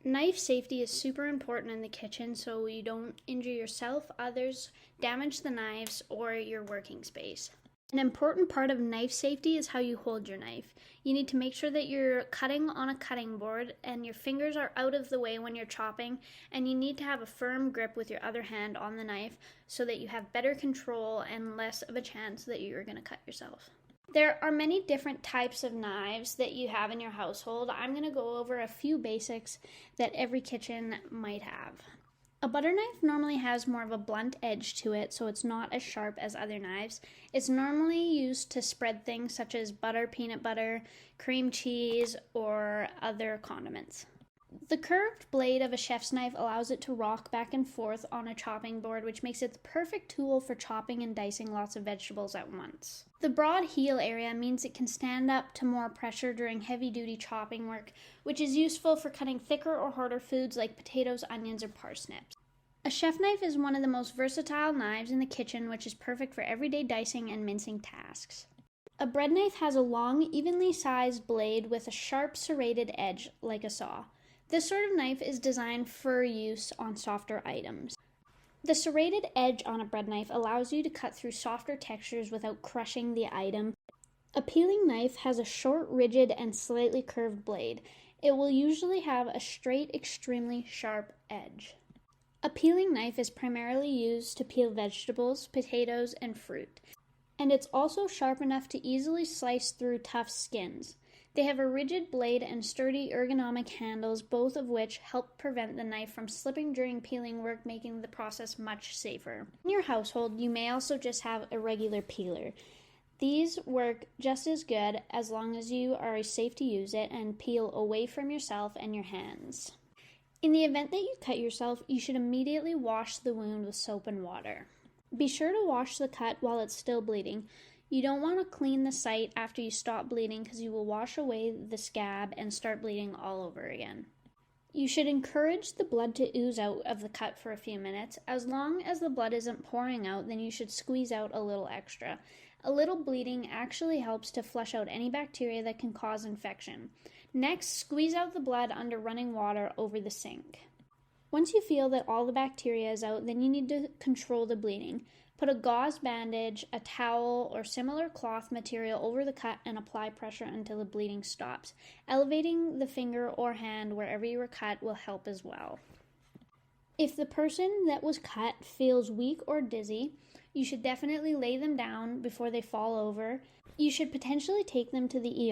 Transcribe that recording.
Knife safety is super important in the kitchen so you don't injure yourself, others, damage the knives, or your working space. An important part of knife safety is how you hold your knife. You need to make sure that you're cutting on a cutting board and your fingers are out of the way when you're chopping, and you need to have a firm grip with your other hand on the knife so that you have better control and less of a chance that you're going to cut yourself. There are many different types of knives that you have in your household. I'm going to go over a few basics that every kitchen might have. A butter knife normally has more of a blunt edge to it, so it's not as sharp as other knives. It's normally used to spread things such as butter, peanut butter, cream cheese, or other condiments. The curved blade of a chef's knife allows it to rock back and forth on a chopping board, which makes it the perfect tool for chopping and dicing lots of vegetables at once. The broad heel area means it can stand up to more pressure during heavy-duty chopping work, which is useful for cutting thicker or harder foods like potatoes, onions, or parsnips. A chef knife is one of the most versatile knives in the kitchen, which is perfect for everyday dicing and mincing tasks. A bread knife has a long, evenly sized blade with a sharp serrated edge, like a saw. This sort of knife is designed for use on softer items. The serrated edge on a bread knife allows you to cut through softer textures without crushing the item. A peeling knife has a short, rigid, and slightly curved blade. It will usually have a straight, extremely sharp edge. A peeling knife is primarily used to peel vegetables, potatoes, and fruit, and it's also sharp enough to easily slice through tough skins. They have a rigid blade and sturdy ergonomic handles, both of which help prevent the knife from slipping during peeling work, making the process much safer. In your household, you may also just have a regular peeler. These work just as good as long as you are safe to use it and peel away from yourself and your hands. In the event that you cut yourself, you should immediately wash the wound with soap and water. Be sure to wash the cut while it's still bleeding. You don't want to clean the site after you stop bleeding because you will wash away the scab and start bleeding all over again. You should encourage the blood to ooze out of the cut for a few minutes. As long as the blood isn't pouring out, then you should squeeze out a little extra. A little bleeding actually helps to flush out any bacteria that can cause infection. Next, squeeze out the blood under running water over the sink. Once you feel that all the bacteria is out, then you need to control the bleeding. Put a gauze bandage, a towel, or similar cloth material over the cut and apply pressure until the bleeding stops. Elevating the finger or hand wherever you were cut will help as well. If the person that was cut feels weak or dizzy, you should definitely lay them down before they fall over. You should potentially take them to the ER.